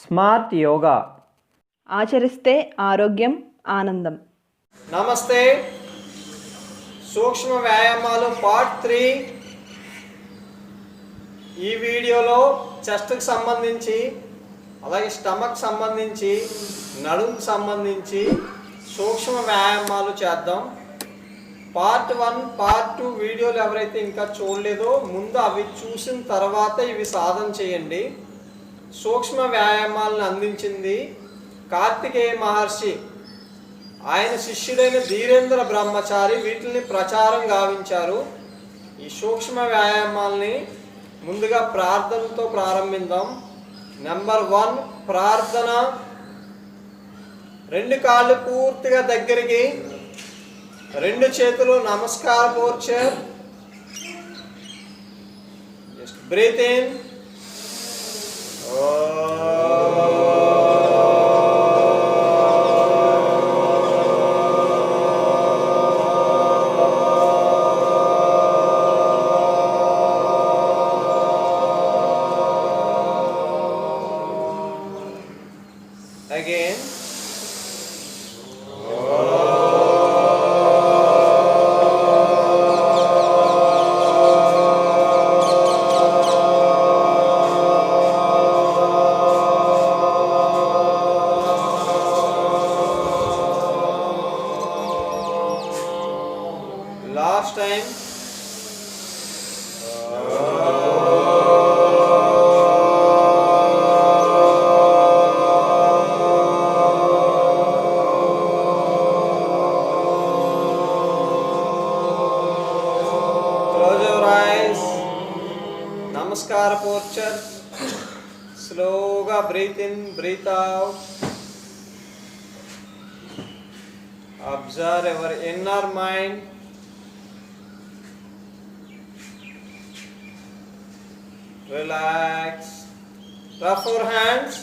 Smart yoga ఆచరిస్తే ఆరోగ్యం ఆనందం. నమస్తే. సూక్ష్మ వ్యాయామాలు పార్ట్ 3. ఈ వీడియోలో చెస్ట్కి సంబంధించి, అలాగే స్టమక్ సంబంధించి, నడుముకు సంబంధించి సూక్ష్మ వ్యాయామాలు చేద్దాం. పార్ట్ 1, పార్ట్ 2 వీడియోలు ఎవరైతే ఇంకా చూడలేదో ముందు అవి చూసిన తర్వాత ఇవి సాధన చేయండి. సూక్ష్మ వ్యాయామాలను అందించింది కార్తికేయ మహర్షి. ఆయన శిష్యుడైన ధీరేంద్ర బ్రహ్మచారి వీటిని ప్రచారం గావించారు. ఈ సూక్ష్మ వ్యాయామాల్ని ముందుగా ప్రార్థనతో ప్రారంభిద్దాం. నెంబర్ 1 ప్రార్థన. 2 కాళ్ళు పూర్తిగా దగ్గరికి, 2 చేతులు నమస్కార posture. Just breathe in. Again. Last time. Close your eyes. Namaskar posture. Slowly breathe in, breathe out. Observe your inner mind. Relax. Rub your hands.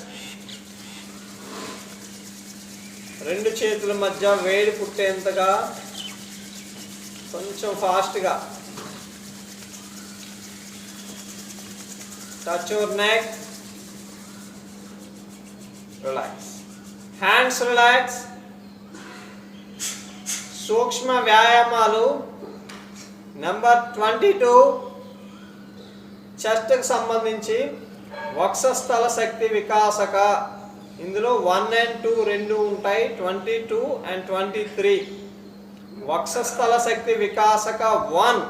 2 చేతుల మధ్య వేడి పుట్టేంతగా కొంచెం ఫాస్ట్గా. Touch your neck. Relax. Hands relax. సూక్ష్మ వ్యాయామాలు number 22 చెస్ట్కి సంబంధించి వక్షస్థల శక్తి వికాసక. ఇందులో 1 and 2 రెండు ఉంటాయి, 22 and 23. వక్షస్థల శక్తి వికాసక 1.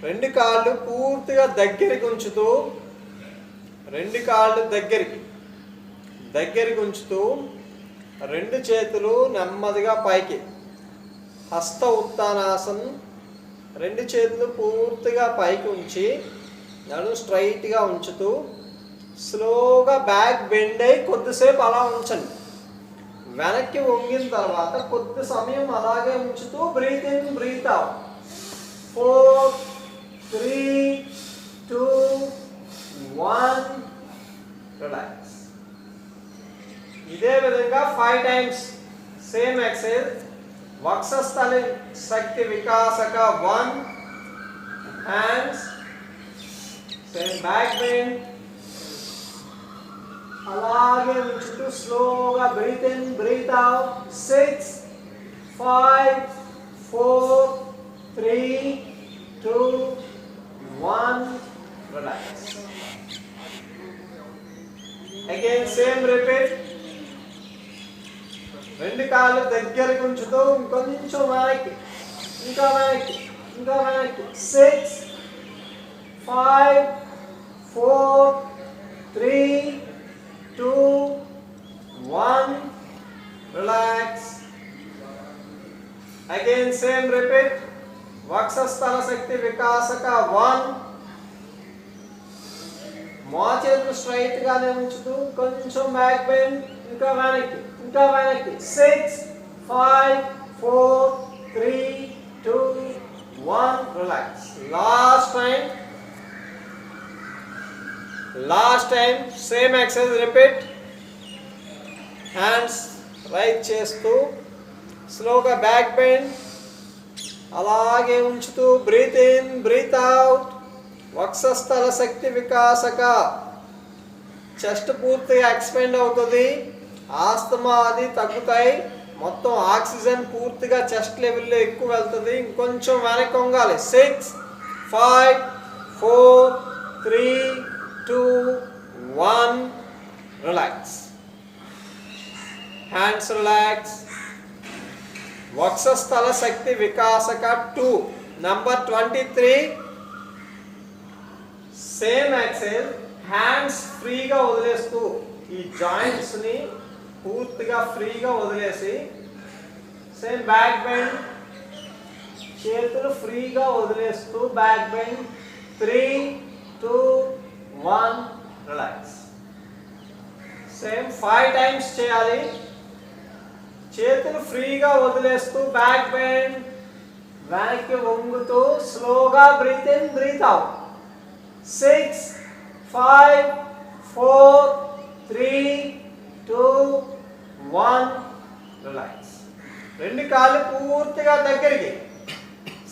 2 కాళ్ళు పూర్తిగా దగ్గరికి ఉంచుతూ, 2 కాళ్ళు దగ్గరికి ఉంచుతూ, 2 చేతులు నెమ్మదిగా పైకి. హస్త ఉత్తానాసన్. 2 చేతులు పూర్తిగా పైకి ఉంచి నడుము స్ట్రైట్గా ఉంచుతూ స్లోగా బ్యాక్ బెండ్ అయి కొద్దిసేపు అలా ఉంచండి. వెనక్కి వంగిన తర్వాత కొద్ది సమయం అలాగే ఉంచుతూ breathe in, breathe out. 4, 3, 2, 1. Relax. ఇదే విధంగా 5 times సేమ్ ఎక్సర్సైజ్. వక్షస్థల శక్తి వికాసక 1. Hands same back bend. అలాగే ఉంచుతూ స్లోగా breathe in, breathe out. 6, 5, 4, 3, 2, 1. Relax. Again same repeat. 2 కాళ్ళు దగ్గరికి ఉంచుతూ ఇంకొంచెం వెనక్కి, ఇంకా వెనక్కి. 6, 5, 4, 3, 2, 1. రిలాక్స్. Again same repeat. వక్షస్థల శక్తి వికాసక 1. మోచేతులు స్ట్రైట్ గానే ఉంచుతూ కొంచెం బ్యాక్ బెండ్, ఇంకా వెనక్కి. 6, 5, 4, 3, 2, 1. Relax. Last time same exercise repeat. Hands right చేస్తూ స్లోగా బ్యాక్ బెండ్, అలాగే ఉంచుతూ బ్రీత్ ఇన్, బ్రీత్ అవుట్. వక్షస్థల శక్తి వికాసక చెస్ట్ పూర్తిగా ఎక్స్పెండ్ అవుతుంది, ఆస్తమా అది తగ్గుతాయి, మొత్తం ఆక్సిజన్ పూర్తిగా చెస్ట్ లెవెల్లో ఎక్కువ వెళ్తుంది. ఇంకొంచెం వెనక్కి వంగాలి. 6 5 4 3 2 1 రిలాక్స్. Hands relax. వక్షస్థల శక్తి వికాసక 2 నంబర్ 23. Same exercise. హ్యాండ్స్ ఫ్రీగా వదిలేస్తూ ఈ జాయింట్స్ని పూర్తిగా ఫ్రీగా వదిలేసి సేమ్ బ్యాక్ బెండ్, చేతులు ఫ్రీగా వదిలేస్తూ back bend. 3 2 1 relax. Same 5 times చేయాలి. చేతులు ఫ్రీగా వదిలేస్తూ బ్యాక్ బెండ్, వెనక్కి వంగుతూ స్లోగా breathe in breathe out. 6 5 4 3 2 1 relax. రెండు కాళ్ళు పూర్తిగా దగ్గరికి.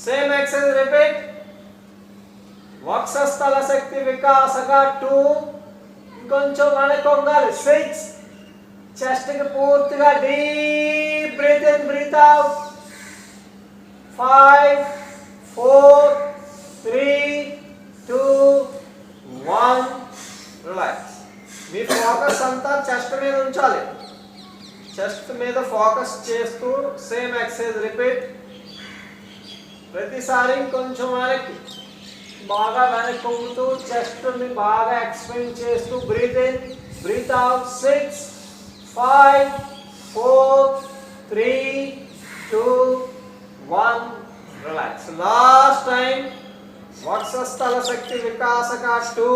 Same exercise repeat. వక్షస్థల శక్తి వికాసక 2. ఇంకొంచెం వెనక్కి వంగాలి. 6. చెస్ట్కి పూర్తిగా deep breathe in breathe out. 5 4 3 2 1 relax. మీ ఫోకస్ అంతా చెస్ట్ మీద ఉంచాలి. చెస్ట్ మీద ఫోకస్ చేస్తూ సేమ్ ఎక్సర్సైజ్ రిపీట్. ప్రతిసారి కొంచెం వెనక్కి, బాగా వెనక్కి వంగుతూ చెస్ట్ని బాగా ఎక్స్పెండ్ చేస్తూ breathe in breathe out. 6 5 4 3 2 1 relax. Last time. వక్షస్థల శక్తి వికాసక 2.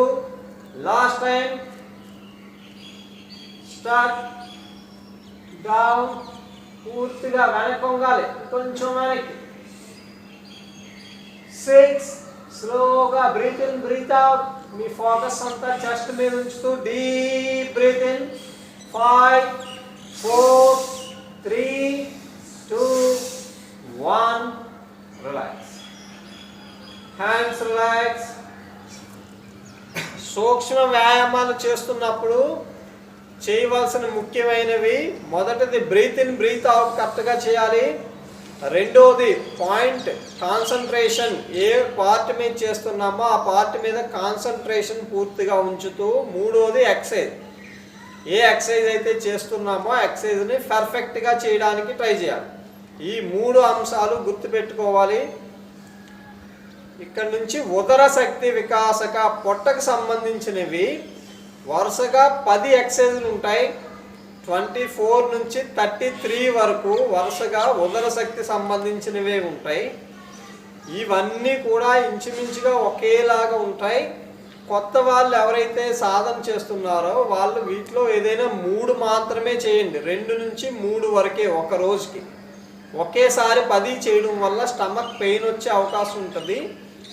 Last time. స్టార్ట్. డౌన్. పూర్తిగా వెనక్కి వంగాలి. కొంచెం వెనక్కి. 6. స్లోగా బ్రీత్ ఇన్ బ్రీత్ అవుట్. మీ ఫోకస్ అంతా చెస్ట్ మీద ఉంచుతూ deep breathe in. 5 4 3 2 1 relax. Hands relax. సూక్ష్మ వ్యాయామాలు చేస్తున్నప్పుడు చేయవలసిన ముఖ్యమైనవి, మొదటిది బ్రీత్ ఇన్ బ్రీత్ అవుట్ కరెక్ట్గా చేయాలి. రెండోది పాయింట్ కాన్సన్ట్రేషన్, ఏ పార్ట్ మీద చేస్తున్నామో ఆ పార్ట్ మీద కాన్సన్ట్రేషన్ పూర్తిగా ఉంచుతూ. మూడోది ఎక్సర్సైజ్, ఏ ఎక్సర్సైజ్ అయితే చేస్తున్నామో ఆ ఎక్సర్సైజ్ని పర్ఫెక్ట్గా చేయడానికి ట్రై చేయాలి. ఈ 3 అంశాలు గుర్తుపెట్టుకోవాలి. ఇక్కడ నుంచి ఉదర శక్తి వికాసక పొట్టకు సంబంధించినవి వరుసగా 10 ఎక్సర్సైజ్లు ఉంటాయి. 24 నుంచి 33 వరకు వరుసగా ఉదర శక్తి సంబంధించినవే ఉంటాయి. ఇవన్నీ కూడా ఇంచుమించుగా ఒకేలాగా ఉంటాయి. కొత్త వాళ్ళు ఎవరైతే సాధన చేస్తున్నారో వాళ్ళు వీటిలో ఏదైనా 3 మాత్రమే చేయండి. 2 నుంచి 3 వరకే ఒక రోజుకి. ఒకేసారి 10 చేయడం వల్ల స్టమక్ పెయిన్ వచ్చే అవకాశం ఉంటుంది.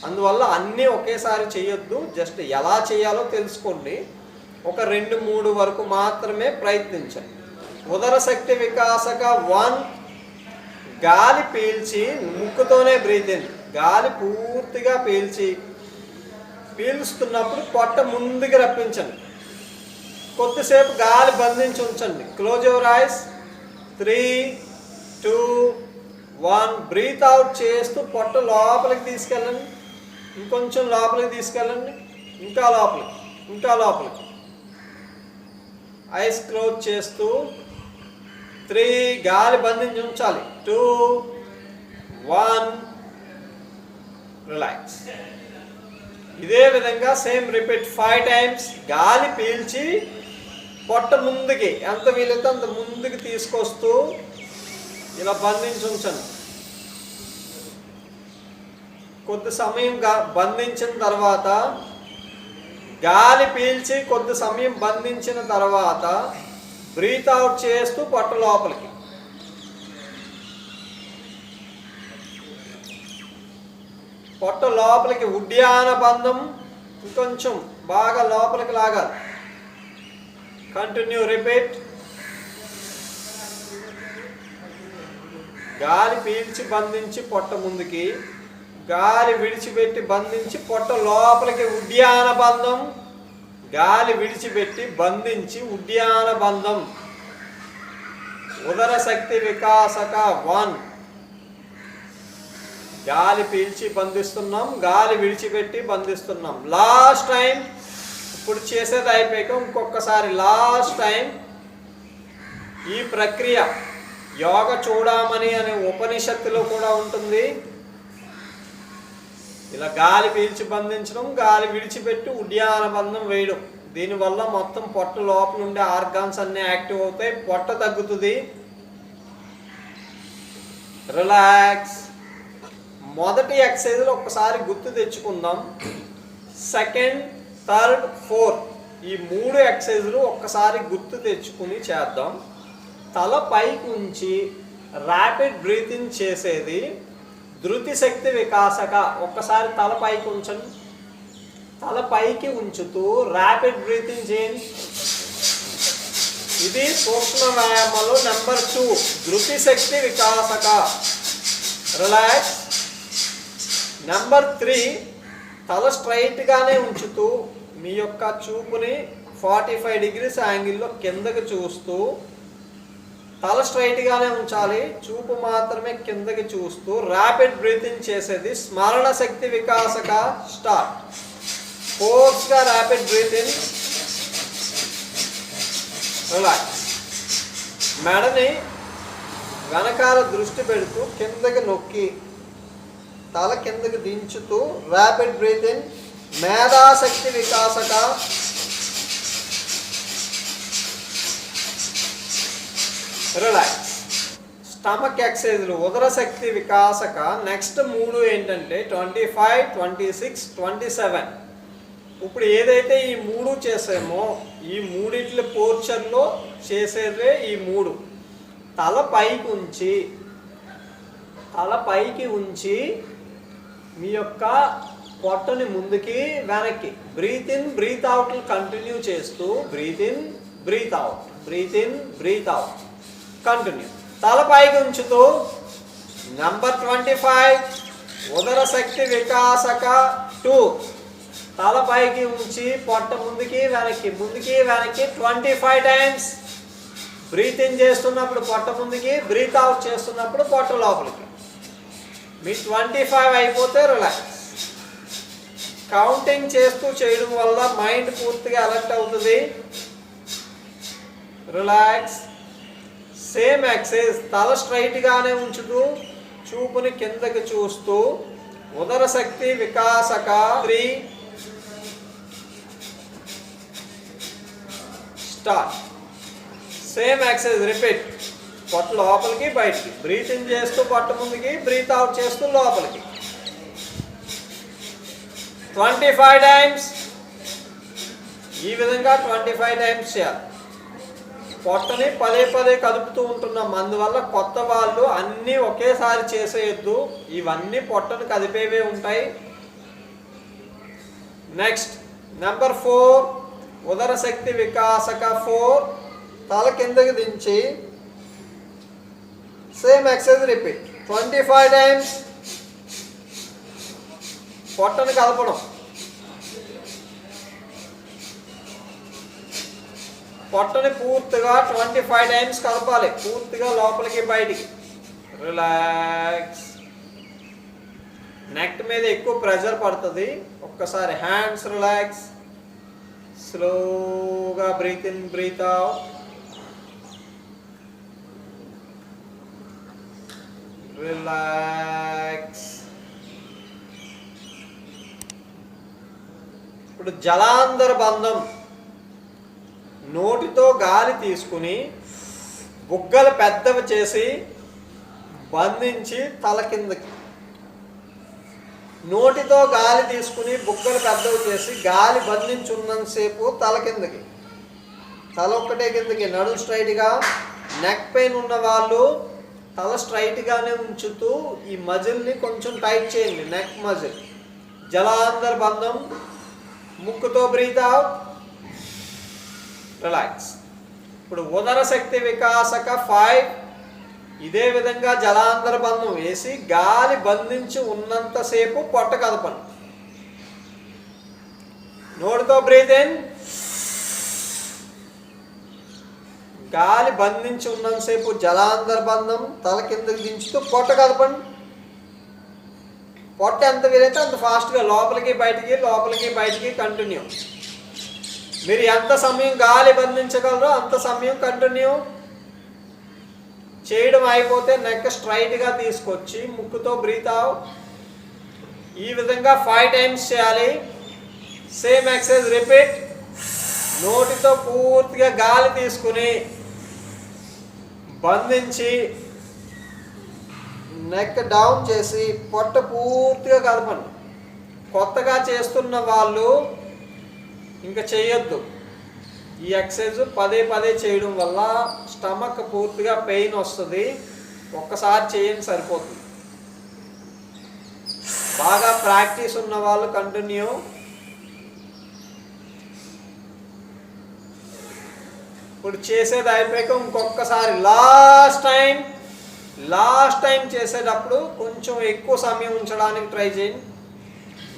అందువల్ల అన్నీ ఒకేసారి చేయొద్దు. జస్ట్ ఎలా చేయాలో తెలుసుకోండి. ఒక 2-3 వరకు మాత్రమే ప్రయత్నించండి. ఉదర శక్తి వికాసక 1. గాలి పీల్చి ముక్కుతోనే బ్రీత్ ఇన్. గాలి పూర్తిగా పీల్చుతున్నప్పుడు పొట్ట ముందుకు రప్పించండి. కొద్దిసేపు గాలి బంధించి ఉంచండి. Close your eyes. 3 2 1 breathe out చేస్తూ పొట్ట లోపలికి తీసుకెళ్ళండి. ఇంకొంచెం లోపలికి తీసుకెళ్ళండి. ఇంకా లోపలికి. ఐస్ క్లోజ్ చేస్తూ 3 గాలి బంధించి ఉంచాలి. 2 1 రిలాక్స్. ఇదే విధంగా సేమ్ రిపీట్ 5 టైమ్స్. గాలి పీల్చి పొట్ట ముందుకి ఎంత వీలైతే అంత ముందుకు తీసుకొస్తూ ఇలా బంధించి ఉంచండి. కొద్ది సమయం బంధించిన తర్వాత గాలి పీల్చి కొద్ది సమయం బంధించిన తర్వాత బ్రీత్ అవుట్ చేస్తూ పొట్ట లోపలికి. పొట్ట లోపలికి ఉడ్యాన బంధం ఇంకొంచెం బాగా లోపలికి లాగాలి. Continue repeat. గాలి పీల్చి బంధించి పొట్ట ముందుకి, గాలి విడిచిపెట్టి బంధించి పొట్ట లోపలికి ఉడ్యాన బంధం. గాలి విడిచిపెట్టి బంధించి ఉడ్యాన బంధం. ఉదర శక్తి వికాసక 1. గాలి పీల్చి బంధిస్తున్నాం, గాలి విడిచిపెట్టి బంధిస్తున్నాం. లాస్ట్ టైం, ఇప్పుడు చేసేది అయిపోయాక ఇంకొకసారి లాస్ట్ టైం ఈ ప్రక్రియ యోగ చూడమని అనే ఉపనిషత్తులో కూడా ఉంటుంది. ఇలా గాలి పీల్చి బంధించడం, గాలి విడిచిపెట్టి ఉడ్యాన బంధం వేయడం. దీనివల్ల మొత్తం పొట్ట లోపల ఉండే ఆర్గాన్స్ అన్నీ యాక్టివ్ అవుతాయి, పొట్ట తగ్గుతుంది. రిలాక్స్. మొదటి ఎక్సర్సైజ్లో ఒక్కసారి గుర్తు తెచ్చుకుందాం. సెకండ్, థర్డ్, ఫోర్త్ ఈ 3 ఎక్సర్సైజ్లు ఒక్కసారి గుర్తు తెచ్చుకుని చేద్దాం. తల పైకి ఉంచి ర్యాపిడ్ బ్రీతింగ్ చేసేది ధృతి శక్తి వికాసక. ఒక్కసారి తల పైకి ఉంచండి. తల పైకి ఉంచుతూ ర్యాపిడ్ బ్రీతింగ్ చేయండి. ఇది సూక్ష్మ వ్యాయామంలో నెంబర్ 2 ధృతి శక్తి వికాసక. రిలాక్స్. నెంబర్ 3 తల స్ట్రైట్గానే ఉంచుతూ మీ యొక్క చూపుని 45 degrees యాంగిల్లో కిందకి చూస్తూ, తల స్ట్రైట్గానే ఉంచాలి, చూపు మాత్రమే కిందకి చూస్తూ ర్యాపిడ్ బ్రీతింగ్ చేసేది స్మరణ శక్తి వికాసక. స్టార్ట్. ఫోర్స్గా ర్యాపిడ్ బ్రీతింగ్. రిలాక్స్. మెడని వెనకాల దృష్టి పెడుతూ కిందకి నొక్కి తల కిందకి దించుతూ ర్యాపిడ్ బ్రీతింగ్. మేధాశక్తి వికాసక. రిలాక్స్. స్టమక్ ఎక్సర్సైజ్లు ఉదర శక్తి వికాసక. నెక్స్ట్ 3 ఏంటంటే 25, 26, 27. ఇప్పుడు ఏదైతే ఈ 3 చేసామో ఈ 3 పోర్షన్లో చేసేదే ఈ 3. తల పైకి ఉంచి మీ యొక్క పొట్టని ముందుకి వెనక్కి breathe in breathe out continue చేస్తూ breathe in breathe out, breathe in breathe out continue. తల పైకి ఉంచుతూ నెంబర్ 25 ఉదర శక్తి వికాసక 2. తల పైకి ఉంచి పొట్ట ముందుకి వెనక్కి 25 టైమ్స్. బ్రీత్ ఇన్ చేస్తున్నప్పుడు పొట్ట ముందుకి, బ్రీత్ అవుట్ చేస్తున్నప్పుడు పొట్ట లోపలికి. మీ 25 అయిపోతే రిలాక్స్. కౌంటింగ్ చేస్తూ చేయడం వల్ల మైండ్ పూర్తిగా అలర్ట్ అవుతుంది. రిలాక్స్. సేమ్ ఎక్సర్సైజ్ తల స్ట్రైట్గానే ఉంచుతూ చూపుని కిందకి చూస్తూ ఉదర శక్తి వికాసక 3. స్టార్ట్. Same exercise repeat. పొట్ట లోపలికి బయటికి బ్రీత్ ఇన్ చేస్తూ పొట్ట ముందుకి, బ్రీత్ అవుట్ చేస్తూ లోపలికి 25 టైమ్స్. ఈ విధంగా 25 టైమ్స్ చేయాలి. పొట్టని పదే కదుపుతూ ఉంటున్నాం. అందువల్ల కొత్త వాళ్ళు అన్నీ ఒకేసారి చేసేయద్దు. ఇవన్నీ పొట్టను కదిపేవే ఉంటాయి. నెక్స్ట్ నెంబర్ 4 ఉదర శక్తి వికాసక 4. తల కిందకి దించి సేమ్ ఎక్సర్సైజ్ రిపీట్ 25 టైమ్స్. పొట్టను కదపడం. పొట్టని పూర్తిగా 25 టైమ్స్ కలపాలి, పూర్తిగా లోపలికి బయటికి. రిలాక్స్. నెక్ మీద ఎక్కువ ప్రెషర్ పడుతుంది. ఒక్కసారి హ్యాండ్స్ రిలాక్స్. స్లోగా breathe in breathe out. Relax. ఇప్పుడు జలాంధర బంధం. నోటితో గాలి తీసుకుని బుగ్గలు పెద్దవి చేసి బంధించి తల కిందకి. నోటితో గాలి తీసుకుని బుగ్గలు పెద్దవి చేసి గాలి బంధించున్నంతసేపు తల కిందకి, తల ఒక్కటే కిందకి, నడుము స్ట్రైట్గా. నెక్ పెయిన్ ఉన్న వాళ్ళు తల స్ట్రైట్గానే ఉంచుతూ ఈ మజిల్ని కొంచెం టైట్ చేయండి, నెక్ మజిల్. జలాంధర్ బంధం. ముక్కుతో బ్రీత్ అవుట్. రిలాక్స్. ఇప్పుడు ఉదర శక్తి వికాసక 5. ఇదే విధంగా జలాంతర బంధం వేసి గాలి బంధించి ఉన్నంతసేపు పొట్ట కదపండి. నోటితో బ్రీత్ ఇన్. గాలి బంధించి ఉన్నంతసేపు జలాంతర బంధం తల కిందకి దించుతూ పొట్ట కదపండి. పొట్ట ఎంత వీలైతే అంత ఫాస్ట్గా లోపలికి బయటికి కంటిన్యూ. మీరు ఎంత సమయం గాలి బంధించగలరో అంత సమయం కంటిన్యూ చేయడం. అయిపోతే నెక్ స్ట్రైట్గా తీసుకొచ్చి ముక్కుతో బ్రీత్ అవుట్. ఈ విధంగా 5 టైమ్స్ చేయాలి. Same exercise repeat. నోటితో పూర్తిగా గాలి తీసుకుని బంధించి నెక్ డౌన్ చేసి పొట్ట పూర్తిగా కదపండి. కొత్తగా చేస్తున్న వాళ్ళు ఇంకా చేయొద్దు. ఈ ఎక్సర్సైజ్ పదే చేయడం వల్ల స్టమక్ పూర్తిగా పెయిన్ వస్తుంది. ఒక్కసారి చేయండి సరిపోతుంది. బాగా ప్రాక్టీస్ ఉన్న వాళ్ళు కంటిన్యూ. ఇప్పుడు చేసేది అయిపోయాక ఇంకొకసారి లాస్ట్ టైం చేసేటప్పుడు కొంచెం ఎక్కువ సమయం ఉంచడానికి ట్రై చేయండి.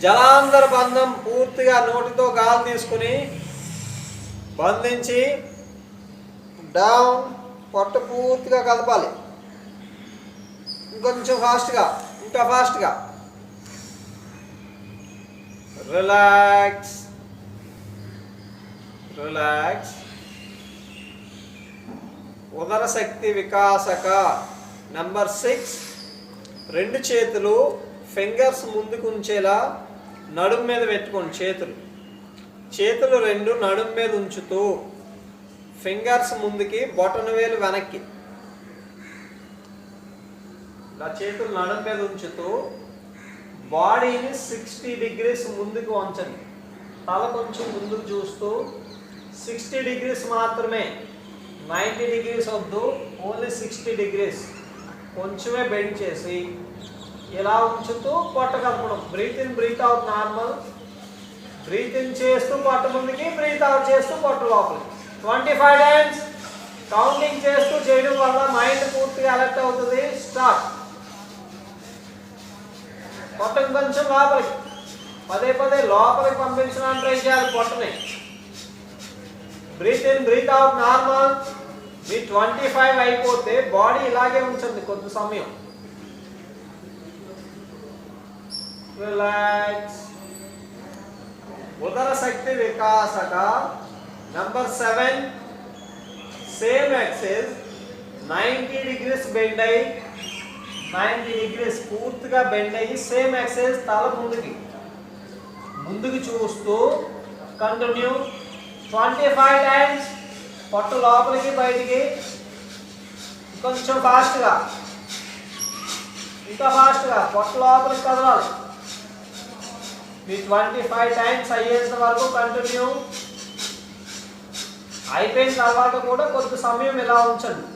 జలాంతర బంధం పూర్తిగా నోటితో గాలి తీసుకుని బంధించి డౌన్ పొట్ట పూర్తిగా కదపాలి. ఇంకొంచెం ఇంకా ఫాస్ట్గా. రిలాక్స్. ఉదర శక్తి వికాసక. నెంబర్ 6. 2 చేతులు ఫింగర్స్ ముందుకు ఉంచేలా నడుము మీద పెట్టుకోండి. చేతులు 2 నడుము మీద ఉంచుతూ ఫింగర్స్ ముందుకి బొటన వేలు వెనక్కి. ఇలా చేతులు నడుము మీద ఉంచుతూ బాడీని 60 డిగ్రీస్ ముందుకు వంచండి. తల కొంచెం ముందుకు చూస్తూ 60 డిగ్రీస్ మాత్రమే, 90 డిగ్రీస్ వద్దు, ఓన్లీ 60 డిగ్రీస్. కొంచెమే బెండ్ చేసి ఇలా ఉంచుతూ పొట్ట కదపడం. Breathe in breathe out normal. Breathe in చేస్తూ పొట్ట ముందుకి, బ్రీత్ అవుట్ చేస్తూ పొట్ట లోపలికి. 25 టైమ్స్ కౌంటింగ్ చేస్తూ చేయడం వల్ల మైండ్ పూర్తిగా అలర్ట్ అవుతుంది. స్టార్ట్. పొట్టను కొంచెం లోపలికి పదే లోపలికి పంపించడానికి ట్రై చేయాలి పొట్టని. Breathe in breathe out normal. మీ 25 అయిపోతే బాడీ ఇలాగే ఉంచండి కొంత సమయం. రిలాక్స్. ఉదర శక్తి వికాసక. Number 7. Same exercise 90 degrees bend అయ్యి 90 డిగ్రీస్ పూర్తిగా బెండ్ అయ్యి సేమ్ ఎక్సర్సైజ్ తల ముందుకు చూస్తూ కంటిన్యూ. 25 టైమ్స్. పొట్ట లోపలికి బయటికి. కొంచెం ఇంకా ఫాస్ట్గా పొట్ట లోపలికి కదలాలి. మీ 25 టైమ్స్ అయ్యేంత వరకు కంటిన్యూ. అయిపోయిన తర్వాత కూడా కొంత సమయం ఇలా ఉంచండి.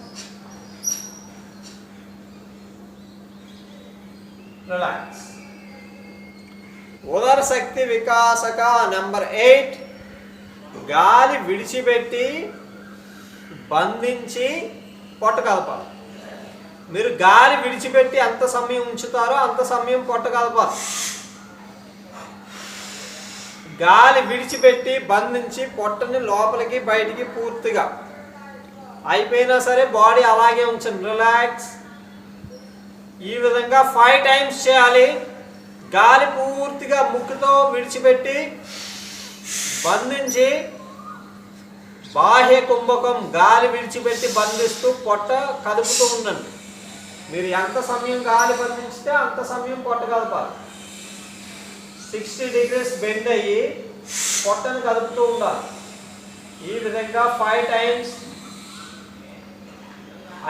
రిలాక్స్. ఉదర శక్తి వికాసక. నెంబర్ 8. గాలి విడిచిపెట్టి బంధించి పొట్ట కదపాలి. మీరు గాలి విడిచిపెట్టి ఎంత సమయం ఉంచుతారో అంత సమయం పొట్ట కదపాలి. గాలి విడిచిపెట్టి బంధించి పొట్టని లోపలికి బయటికి పూర్తిగా. అయిపోయినా సరే బాడీ అలాగే ఉంచండి. రిలాక్స్. ఈ విధంగా 5 టైమ్స్ చేయాలి. గాలి పూర్తిగా ముక్కుతో విడిచిపెట్టి బంధించి బాహ్య కుంభకం గాలి విడిచిపెట్టి బంధిస్తూ పొట్ట కదుపుతూ ఉండండి. మీరు ఎంత సమయం గాలి బంధించితే అంత సమయం పొట్ట కదపాలి. 60 డిగ్రీస్ బెండ్ అయ్యి పొట్టను కదుపుతూ ఉండాలి. ఈ విధంగా 5 టైమ్స్.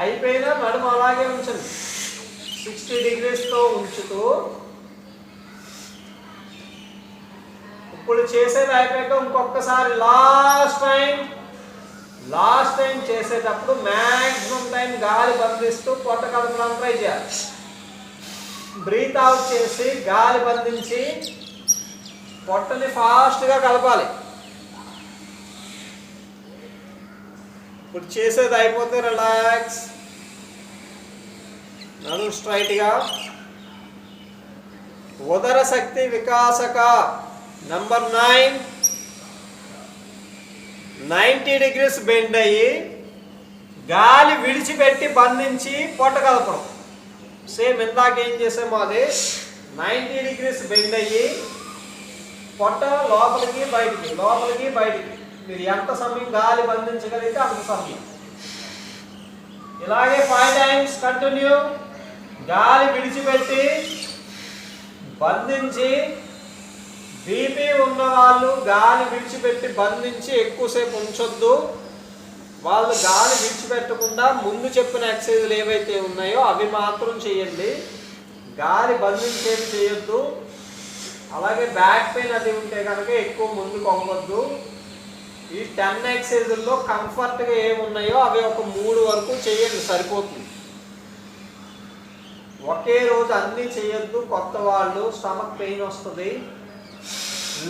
అయిపోయినా నడుము అలాగే ఉంచండి. 60 డిగ్రీస్తో ఉంచుతూ ఇప్పుడు చేసేది అయిపోయాక ఇంకొకసారి లాస్ట్ టైం చేసేటప్పుడు మ్యాక్సిమం టైం గాలి బంధిస్తూ పొట్ట కదపడానికి ట్రై చేయాలి. బ్రీత్ అవుట్ చేసి గాలి బంధించి పొట్టని ఫాస్ట్గా కలపాలి. ఇప్పుడు చేసేది అయిపోతే రిలాక్స్. నడుము స్ట్రైట్గా. ఉదర శక్తి వికాసక నంబర్ 9, 90 డిగ్రీస్ బెండ్ అయ్యి గాలి విడిచిపెట్టి బంధించి పొట్ట కలపడం. సేమ్ ఇందాక ఏం చేసామో అదే. 90 డిగ్రీస్ బెండ్ అయ్యి పొట్ట లోపలికి బయటికి, లోపలికి బయటికి. మీరు ఎంత సమయం గాలి బంధించగలిగితే అంత సమయం. ఇలాగే 5 టైమ్స్ కంటిన్యూ. గాలి విడిచిపెట్టి బంధించి. బీపీ ఉన్న వాళ్ళు గాలి విడిచిపెట్టి బంధించి ఎక్కువసేపు ఉంచొద్దు. వాళ్ళు గాలి విడిచిపెట్టకుండా ముందు చెప్పిన ఎక్సర్సైజులు ఏవైతే ఉన్నాయో అవి మాత్రం చేయండి. గాలి బంధించేవి చేయొద్దు. అలాగే బ్యాక్ పెయిన్ అది ఉంటే కనుక ఎక్కువ ముందుకు వంగొద్దు. ఈ 10 ఎక్సర్సైజుల్లో కంఫర్ట్గా ఏమున్నాయో అవి ఒక 3 వరకు చేయండి, సరిపోతుంది. ఒకే రోజు అన్నీ చేయొద్దు. కొత్త వాళ్ళు స్టమక్ పెయిన్ వస్తుంది.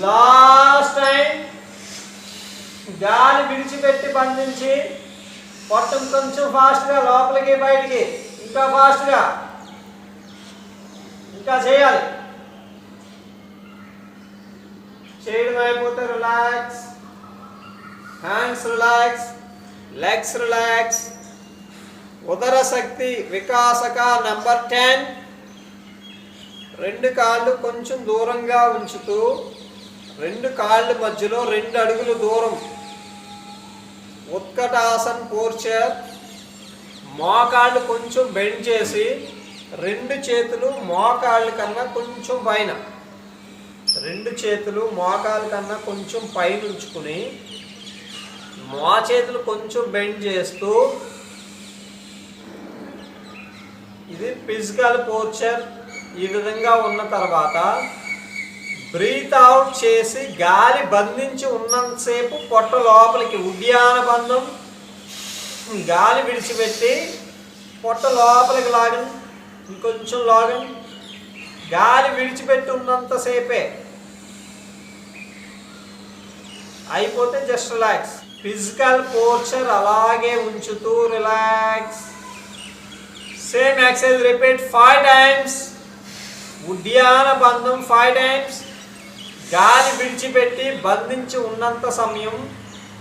లాస్ట్ టైం గాలి విడిచిపెట్టి బంధించి పొట్టం కొంచెం ఫాస్ట్గా లోపలికి బయటికి, ఇంకా ఫాస్ట్గా, ఇంకా చేయాలి. చేయడం అయిపోతే relax. Hands relax, legs relax. ఉదర శక్తి వికాసక నంబర్ 10, 2 కాళ్ళు కొంచెం దూరంగా ఉంచుతూ 2 కాళ్ళ మధ్యలో 2 అడుగులు దూరం. ఉత్కటాసన్ పోర్చర్. మోకాళ్ళు కొంచెం బెండ్ చేసి 2 చేతులు మోకాళ్ళ కన్నా కొంచెం పైన, 2 చేతులు మోకాళ్ళ కన్నా కొంచెం పైన ఉంచుకుని చేతులు కొంచెం బెండ్ చేస్తూ, ఇది ఫిజికల్ పోర్చర్. ఈ విధంగా ఉన్న తర్వాత బ్రీత్ అవుట్ చేసి గాలి బంధించి ఉన్నంతసేపు పొట్ట లోపలికి ఉద్యాన బంధం. గాలి విడిచిపెట్టి పొట్ట లోపలికి లాగండి, ఇంకొంచెం లాగండి. గాలి విడిచిపెట్టి ఉన్నంతసేపే. అయిపోతే జస్ట్ రిలాక్స్. ఫిజికల్ పోర్చర్ అలాగే ఉంచుతూ relax. Same exercise repeat 5 times. ఉద్యాన బంధం 5 టైమ్స్. గాలి విడిచిపెట్టి బంధించి ఉన్నంత సమయం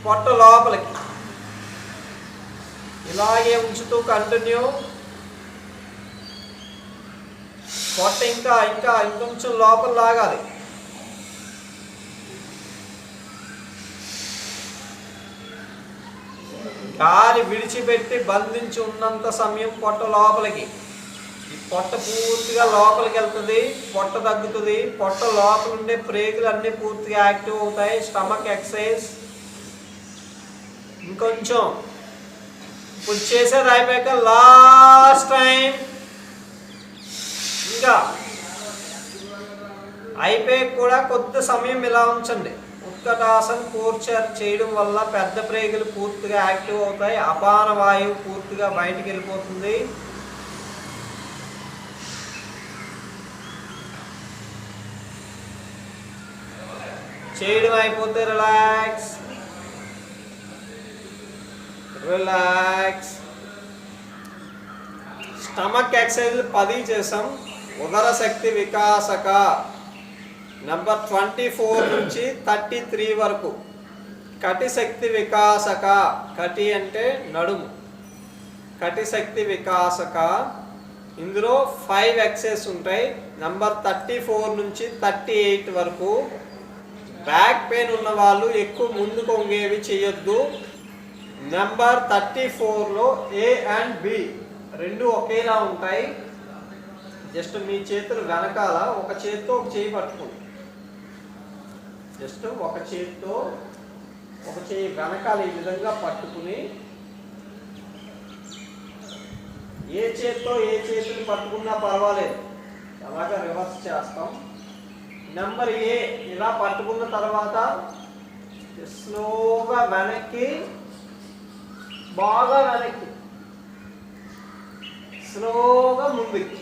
పొట్ట లోపలికి ఇలాగే ఉంచుతూ కంటిన్యూ. పొట్ట ఇంకా ఇంకా ఇంకొంచెం లోపల లాగాలి. గాలి విడిచిపెట్టి బంధించి ఉన్నంత సమయం పొట్ట లోపలికి. ఈ పొట్ట పూర్తిగా లోపలికి వెళ్తుంది, పొట్ట తగ్గుతుంది. పొట్ట లోపల ఉండే ప్రేగులు అన్నీ పూర్తిగా యాక్టివ్ అవుతాయి. స్టమక్ ఎక్సర్సైజ్ ఇంకొంచెం. ఇప్పుడు చేసేది అయిపోయాక లాస్ట్ టైం. ఇంకా అయిపోయాక కూడా కొద్ది సమయం ఇలా ఉంచండి. ఉత్కటాసన్ పోర్చర్ చేయడం వల్ల పెద్ద ప్రేగులు పూర్తిగా యాక్టివ్ అవుతాయి. అపాన వాయువు పూర్తిగా బయటికి వెళ్ళిపోతుంది. చేయడం అయిపోతే రిలాక్స్, రిలాక్స్. స్టమక్ ఎక్సర్సైజ్ 10 చేసాం. ఉదర శక్తి వికాసక నంబర్ 24 నుంచి 33 వరకు. కటి శక్తి వికాసక. కటి అంటే నడుము. కటి శక్తి వికాసక. ఇందులో 5 ఎక్సర్సైజ్ ఉంటాయి. నంబర్ 34 నుంచి 38 వరకు. బ్యాక్ పెయిన్ ఉన్న వాళ్ళు ఎక్కువ ముందుకు వంగేవి చేయొద్దు. నెంబర్ 34లో A అండ్ B 2 ఒకేలా ఉంటాయి. జస్ట్ మీ చేతులు వెనకాల ఒక చేతితో ఒక చేయి పట్టుకోండి. జస్ట్ ఒక చేతితో ఒక చేయి వెనకాల ఈ విధంగా పట్టుకుని, ఏ చేతితో ఏ చేతులు పట్టుకున్నా పర్వాలేదు. అలాగా రివర్స్ చేస్తాం. నెంబర్ A ఇలా పట్టుకున్న తర్వాత స్లోగా వెనక్కి, బాగా వెనక్కి, స్లోగా ముందుకి.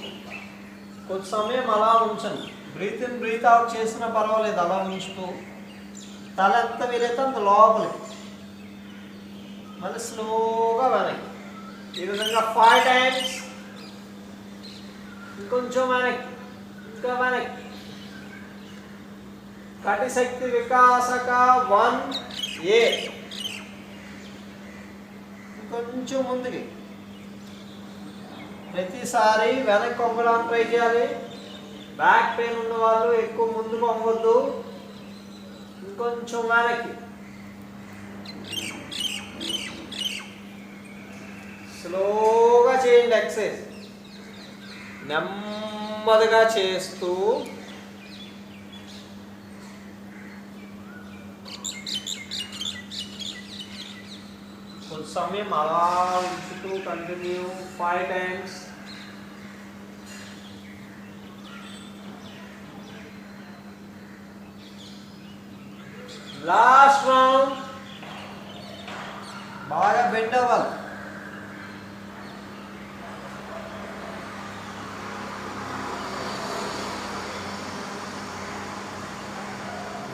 కొంచెం సమయం అలా ఉంచండి. బ్రీత్ ఇన్ బ్రీత్ అవుట్ చేసినా పర్వాలేదు. అలా ఉంచుతూ తల ఎంత వీలైతే అంత లోపలికి, మళ్ళీ స్లోగా వెనక్కి. ఈ విధంగా 5 టైమ్స్ ఇంకొంచెం వెనక్కి, ఇంకా వెనక్కి. కటి శక్తి వికాసక 1A. ఇంకొంచెం ముందుకి. ప్రతిసారి వెనక్కి వంగడానికి ట్రై చేయాలి. బ్యాక్ పెయిన్ ఉన్న వాళ్ళు ఎక్కువ ముందుకు వంగొద్దు. ఇంకొంచెం వెనక్కి. స్లోగా చేయండి ఎక్సర్సైజ్. నెమ్మదిగా చేస్తూ కొంచెం సమయం అలా ఉంచుతూ కంటిన్యూ 5 times. Last round. బాగా బెండ్ అవ్వాలి.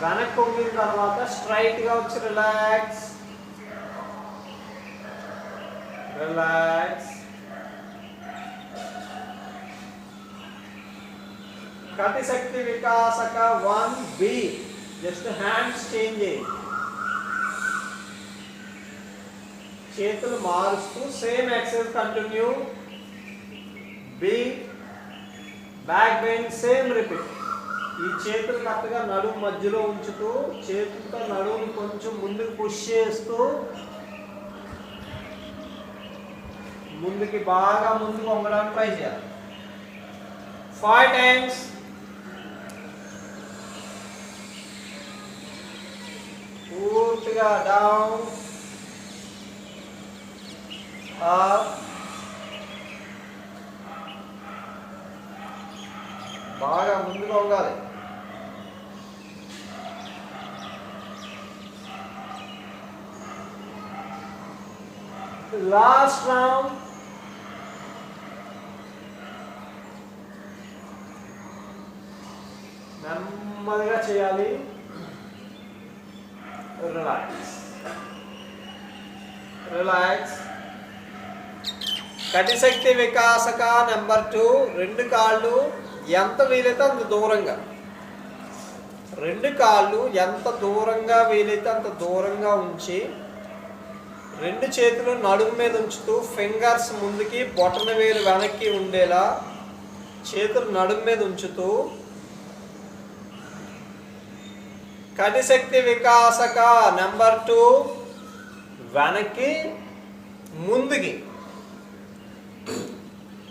వెనక్కి వంగిన తర్వాత స్ట్రైట్గా వచ్చి రిలాక్స్. రిలాక్స్. కటి శక్తి వికాసక 1B. జస్ట్ హ్యాండ్స్ చేంజ్ చేయండి. చేతులు మారుస్తూ same exercise continue. B. Back bend same repeat. ఈ చేతులు కరెక్ట్గా నడుము మధ్యలో ఉంచుతూ చేతులతో నడుముని కొంచెం ముందుకు పుష్ చేస్తూ ముందుకి బాగా ముందుకు వంగడానికి ట్రై చేయాలి. 5 times. పూర్తిగా డౌన్, అప్, బాగా ముందుకు వంగాలి. Last round. నెమ్మదిగా చేయాలి. రిలాక్స్. రిలాక్స్. కటి శక్తి వికాసక నెంబర్ 2. 2 కాళ్ళు ఎంత వీలైతే అంత దూరంగా. 2 కాళ్ళు ఎంత దూరంగా వీలైతే అంత దూరంగా ఉంచి 2 చేతులు నడుము మీద ఉంచుతూ ఫింగర్స్ ముందుకి బొటన వేలు వెనక్కి ఉండేలా చేతులు నడుము మీద ఉంచుతూ కటి శక్తి వికాసక నెంబర్ 2. వెనక్కి ముందుకి.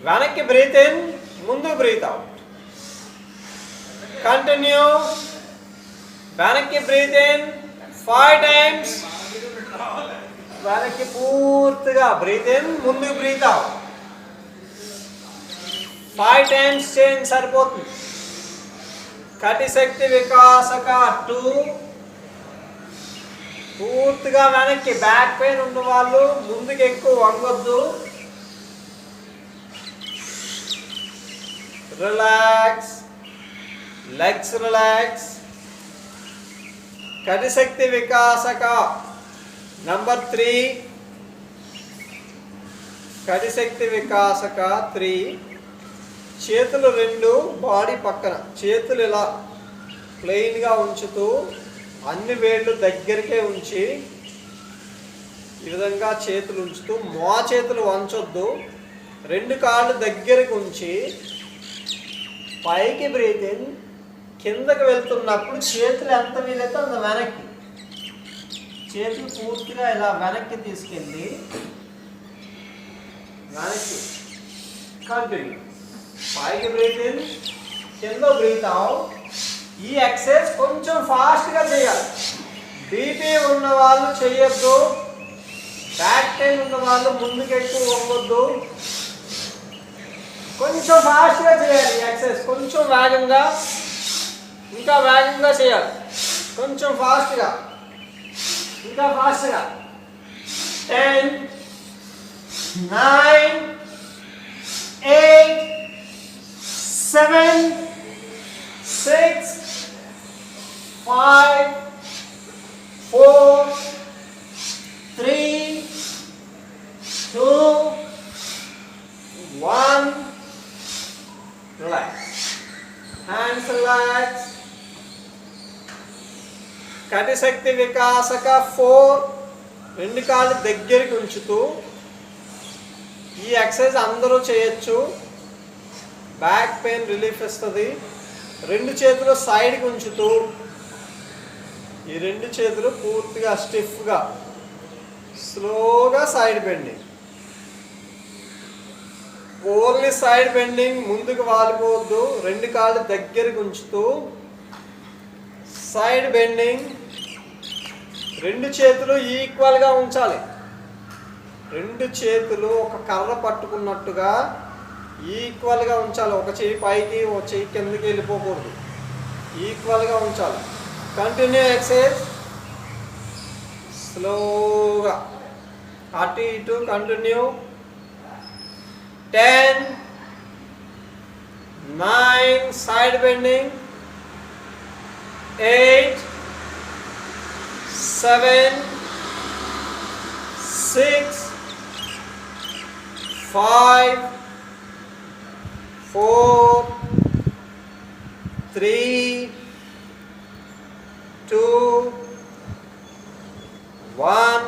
వెనక్కి బ్రీత్ ఇన్, ముందు బ్రీత్ అవుట్. కంటిన్యూ. వెనక్కి బ్రీత్ ఇన్ 5 times. వెనక్కి పూర్తిగా బ్రీత్ ఇన్, ముందు బ్రీత్ అవుట్. 5 times చేయండి, సరిపోతుంది. కటి శక్తి వికాసక 2. పూర్తిగా వెనక్కి. బ్యాక్ పెయిన్ ఉన్న వాళ్ళు ముందుకు ఎక్కువ వంగొద్దు. రిలాక్స్. Legs relax. కటి శక్తి వికాసక నెంబర్ 3. కటి శక్తి వికాసక 3. చేతులు 2 బాడీ పక్కన. చేతులు ఇలా ప్లెయిన్గా ఉంచుతూ అన్ని వేళ్ళు దగ్గరికే ఉంచి ఈ విధంగా చేతులు ఉంచుతూ చేతులు వంచొద్దు. 2 కాళ్ళు దగ్గరికి ఉంచి పైకి బ్రీత్ ఇన్. కిందకి వెళ్తున్నప్పుడు చేతులు ఎంత వీలైతే అంత వెనక్కి. చేతులు పూర్తిగా ఇలా వెనక్కి తీసుకెళ్ళి వెనక్కి కంటిన్యూ. పైకి బ్రీత్ ఇన్, కింద బ్రీత్ అవుట్. ఈ ఎక్సర్సైజ్ కొంచెం ఫాస్ట్గా చేయాలి. బీపీ ఉన్న వాళ్ళు చేయొద్దు. బ్యాక్ పెయిన్ ఉన్న వాళ్ళు ముందుకు ఎక్కువ వంగొద్దు. కొంచెం ఫాస్ట్గా చేయాలి ఈ ఎక్సర్సైజ్. కొంచెం వేగంగా, ఇంకా వేగంగా చేయాలి. కొంచెం ఫాస్ట్గా, ఇంకా ఫాస్ట్గా. 10, 9, 8, 7, 6, 5, 4, 3, 2, 1. కటి శక్తి వికాసక 4 రెండు కాళ్ళు దగ్గరికి ఉంచుతూ ఈ ఎక్సర్సైజ్ అందరూ చేయొచ్చు. బ్యాక్ పెయిన్ రిలీఫ్ ఇస్తుంది. రెండు చేతులు సైడ్కి ఉంచుతూ ఈ రెండు చేతులు పూర్తిగా స్టిఫ్గా స్లోగా side bending. Only side bending, ముందుకు వాలిపోవద్దు. రెండు కాళ్ళు దగ్గరికి ఉంచుతూ సైడ్ బెండింగ్. రెండు చేతులు ఈక్వల్గా ఉంచాలి. రెండు చేతులు ఒక కర్ర పట్టుకున్నట్టుగా ఈక్వల్గా ఉంచాలి. ఒక చెయ్యి పైకి ఒక చెయ్యి కిందకి వెళ్ళిపోకూడదు. ఈక్వల్గా ఉంచాలి. Continue exercise. స్లోగా అటు ఇటు continue. 10 9 side bending. 8 7 6 5 4 3 2 1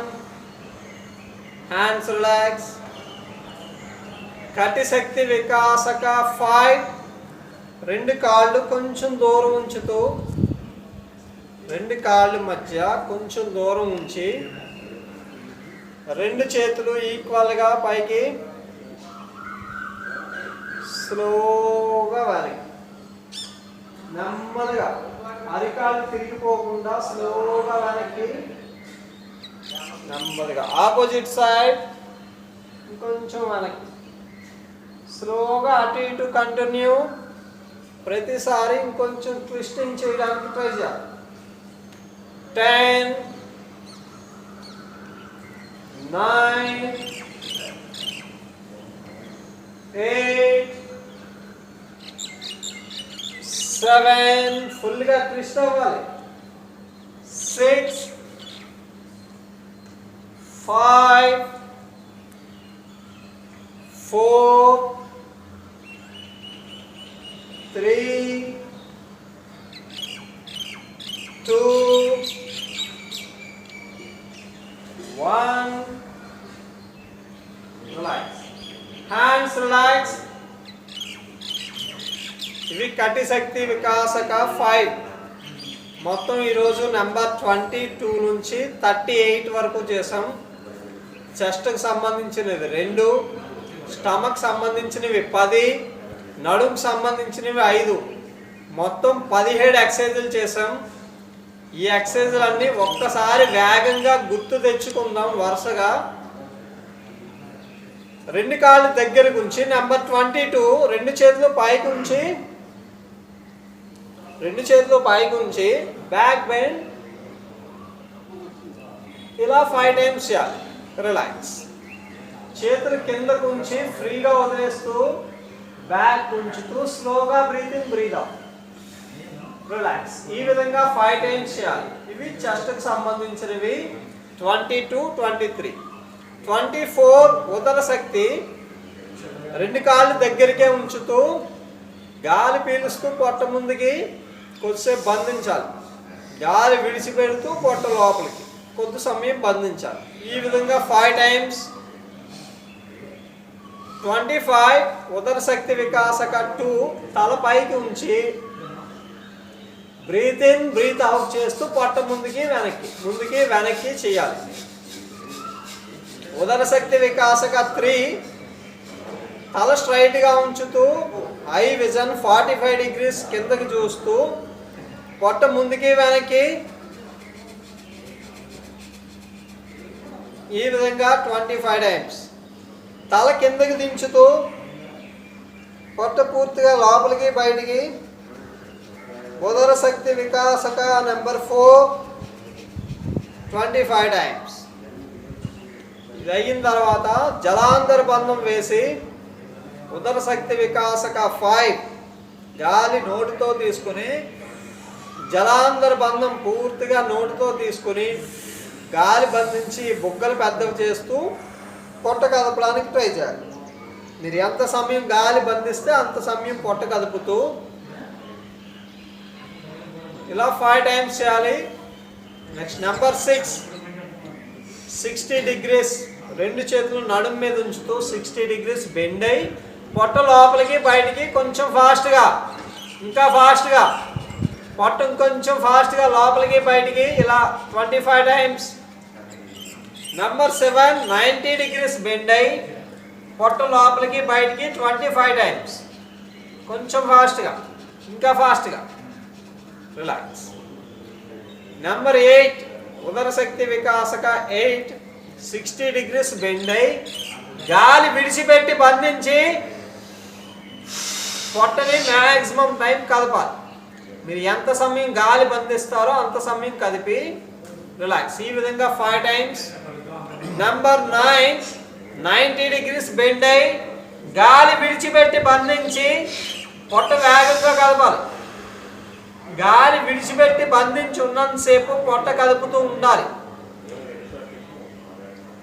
hands relax. కటి శక్తి వికాసక 5 రెండు కాళ్ళు కొంచెం దూరం ఉంచుతూ రెండు కాళ్ళ మధ్య కొంచెం దూరం ఉంచి రెండు చేతులు ఈక్వల్గా పైకి స్లోగా వారి నెమ్మదిగా అరికాళ్ళు తిరిగిపోకుండా స్లోగా వెనక్కి నెమ్మదిగా. ఆపోజిట్ సైడ్ ఇంకొంచెం వెనక్కి స్లోగా అటు ఇటు కంటిన్యూ. ప్రతిసారి ఇంకొంచెం ట్విస్టింగ్ చేయడానికి ట్రై చేయాలి. 10 9 8 7 ఫుల్గా ట్విస్ట్ అవ్వాలి. 6 5 4 3 2 1 రిలాక్స్. Hands relax. ఇవి కటి శక్తి వికాసక 5. మొత్తం ఈరోజు నెంబర్ 22 నుంచి 38 వరకు చేసాం. చెస్ట్కి సంబంధించినవి 2, స్టమక్ సంబంధించినవి 10, నడుముకు సంబంధించినవి 5. మొత్తం 17 ఎక్సర్సైజులు చేసాం. ఈ ఎక్సర్సైజులన్నీ ఒక్కసారి వేగంగా గుర్తు తెచ్చుకుందాం వరుసగా. రెండు కాళ్ళు దగ్గరకు ఉంచి నెంబర్ 22 రెండు చేతులు పైకి ఉంచి బ్యాక్ బెండ్ ఇలా 5 టైమ్స్ చేయాలి. రిలాక్స్. చేతులు కిందకు ఉంచి ఫ్రీగా వదిలేస్తూ బ్యాక్ ఉంచుతూ స్లోగా breathe in breathe out. Relax. ఈ విధంగా 5 టైమ్స్ చేయాలి. ఇవి చెస్ట్కి సంబంధించినవి 22 23. 24 ఉదర శక్తి. రెండు కాళ్ళు దగ్గరికే ఉంచుతూ గాలి పీలుస్తూ పొట్ట ముందుకి కొద్దిసేపు బంధించాలి. గాలి విడిచిపెడుతూ పొట్ట లోపలికి కొద్ది సమయం బంధించాలి. ఈ విధంగా 5 టైమ్స్. 25 ఉదర శక్తి వికాసక 2 తల పైకి ఉంచి బ్రీత్ ఇన్ బ్రీత్ అవుట్ చేస్తూ పొట్ట ముందుకి వెనక్కి చేయాలి. ఉదర శక్తి వికాసక 3 తల స్ట్రైట్గా ఉంచుతూ ఐ విజన్ 45 degrees కిందకి చూస్తూ పొట్ట ముందుకి వెనక్కి ఈ విధంగా 25 టైమ్స్. తల కిందకి దించుతూ పొట్ట పూర్తిగా లోపలికి బయటికి. ఉదర శక్తి వికాసక నెంబర్ 4 25 టైమ్స్. ఇది అయిన తర్వాత జలాంతర బంధం వేసి ఉదర శక్తి వికాసక 5 గాలి నోటితో తీసుకుని జలాంతర బంధం పూర్తిగా నోటితో తీసుకుని గాలి బంధించి బుగ్గలు పెద్దవి చేస్తూ పొట్ట కదపడానికి ట్రై చేయాలి. మీరు ఎంత సమయం గాలి బంధిస్తే అంత సమయం పొట్ట కదుపుతూ ఇలా 5 టైమ్స్ చేయాలి. నెక్స్ట్ నెంబర్ 6 60 డిగ్రీస్ రెండు చేతులు నడుము మీద ఉంచుతూ 60 డిగ్రీస్ బెండ్ అయ్యి పొట్ట లోపలికి బయటికి కొంచెం ఫాస్ట్గా, ఇంకా ఫాస్ట్గా, పొట్ట ఇంకొంచెం ఫాస్ట్గా లోపలికి బయటికి ఇలా 25 టైమ్స్. నెంబర్ 7 90 డిగ్రీస్ బెండ్ అయ్యి పొట్ట లోపలికి బయటికి 25 టైమ్స్. కొంచెం ఫాస్ట్గా, ఇంకా ఫాస్ట్గా, రిలాక్స్. నెంబర్ 8 ఉదర శక్తి వికాసక 8 60 డిగ్రీస్ బెండ్ అయ్యి గాలి విడిచిపెట్టి బంధించి పొట్టని మ్యాక్సిమం టైం కదపాలి. మీరు ఎంత సమయం గాలి బంధిస్తారో అంత సమయం కదిపి రిలాక్స్. ఈ విధంగా 5 టైమ్స్. నెంబర్ 9 90 డిగ్రీస్ బెండ్ అయ్యి గాలి విడిచిపెట్టి బంధించి పొట్ట వేగంగా కదపాలి. గాలి విడిచిపెట్టి బంధించి ఉన్నంతసేపు పొట్ట కదుపుతూ ఉండాలి.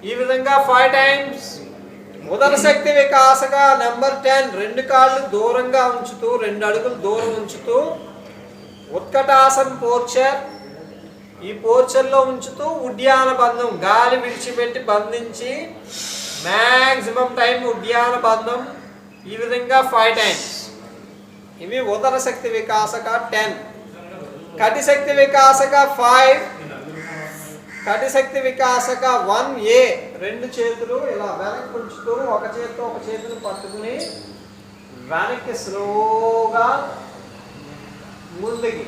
ఈ విధంగా 5 టైమ్స్. ఉదర శక్తి వికాసగా నెంబర్ 10 రెండు కాళ్ళు దూరంగా ఉంచుతూ 2 అడుగులు దూరం ఉంచుతూ ఉత్కటాసన్ పోర్చర్, ఈ పోర్చర్లో ఉంచుతూ ఉడ్యాన బంధం గాలి విడిచిపెట్టి బంధించి మ్యాక్సిమం టైం ఉడ్యాన బంధం. ఈ విధంగా 5 టైమ్స్. ఇవి ఉదర శక్తి వికాసక 10. కటి శక్తి వికాసక 5. కటి శక్తి వికాసక 1A రెండు చేతులు ఇలా వెనక్కి ఉంచుతూ ఒక చేతితో ఒక చేతిని పట్టుకుని వెనక్కి స్లోగా ముందుకి.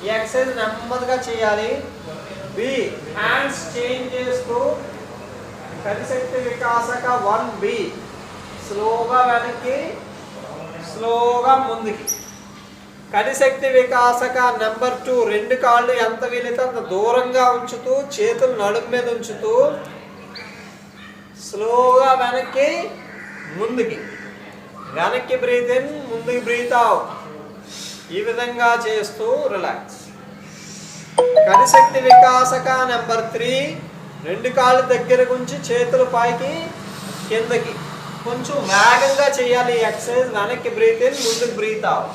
ఈ ఎక్సర్సైజ్ నెమ్మదిగా చేయాలి. B హ్యాండ్స్ చేంజ్ చేస్తూ కటి శక్తి వికాసక 1B స్లోగా వెనక్కి, స్లోగా ముందుకి. కటి శక్తి వికాసక నెంబర్ 2 రెండు కాళ్ళు ఎంత వీలైతే అంత దూరంగా ఉంచుతూ చేతులు నడుము మీద ఉంచుతూ స్లోగా వెనక్కి, ముందుకి. వెనక్కి బ్రీత్ ఇన్, ముందుకి బ్రీత్ అవుట్. ఈ విధంగా చేస్తూ రిలాక్స్. కటి శక్తి వికాసక నెంబర్ 3 రెండు కాళ్ళు దగ్గరకు ఉంచి చేతులు పైకి కిందకి. కొంచెం వేగంగా చేయాలి ఈ ఎక్సర్సైజ్. వెనక్కి బ్రీత్ ఇన్, ముందుకు బ్రీత్ అవుట్.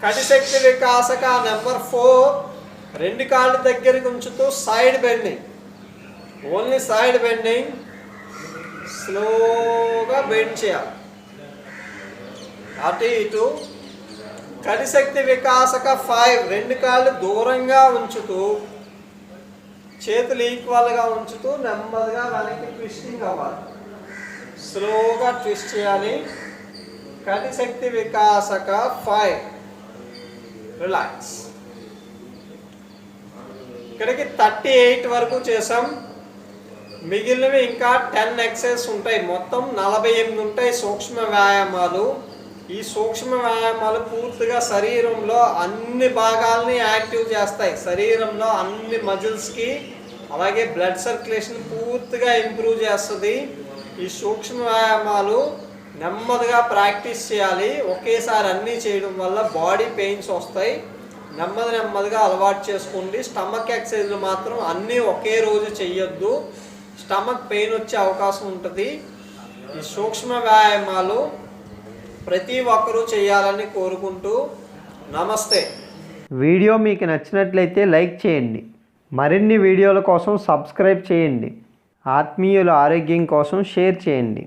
కటి శక్తి వికాసక నెంబర్ 4 రెండు కాళ్ళు దగ్గరికి ఉంచుతూ side bending, only side bending. స్లోగా బెండ్ చేయాలి అటు ఇటు. కటి శక్తి వికాసక 5 రెండు కాళ్ళు దూరంగా ఉంచుతూ చేతులు ఈక్వల్గా ఉంచుతూ నెమ్మదిగా వెనక్కి ట్విస్టింగ్ అవ్వాలి. స్లోగా ట్విస్ట్ చేయాలి. కటి శక్తి వికాసక 5 రిలాక్స్. ఇక్కడికి 38 వరకు చేసాం. మిగిలినవి ఇంకా 10 ఎక్సర్సైజ్ ఉంటాయి. మొత్తం 48 ఉంటాయి సూక్ష్మ వ్యాయామాలు. ఈ సూక్ష్మ వ్యాయామాలు పూర్తిగా శరీరంలో అన్ని భాగాలని యాక్టివ్ చేస్తాయి. శరీరంలో అన్ని మజిల్స్కి అలాగే బ్లడ్ సర్క్యులేషన్ పూర్తిగా ఇంప్రూవ్ చేస్తుంది. ఈ సూక్ష్మ వ్యాయామాలు నెమ్మదిగా ప్రాక్టీస్ చేయాలి. ఒకేసారి అన్నీ చేయడం వల్ల బాడీ పెయిన్స్ వస్తాయి. నెమ్మదిగా అలవాటు చేసుకోండి. స్టమక్ ఎక్సర్సైజ్లు మాత్రం అన్నీ ఒకే రోజు చెయ్యొద్దు, స్టమక్ పెయిన్ వచ్చే అవకాశం ఉంటుంది. ఈ సూక్ష్మ వ్యాయామాలు ప్రతి ఒక్కరూ చేయాలని కోరుకుంటూ నమస్తే. వీడియో మీకు నచ్చినట్లయితే లైక్ చేయండి. మరిన్ని వీడియోల కోసం సబ్స్క్రైబ్ చేయండి. ఆత్మీయుల ఆరోగ్యం కోసం షేర్ చేయండి.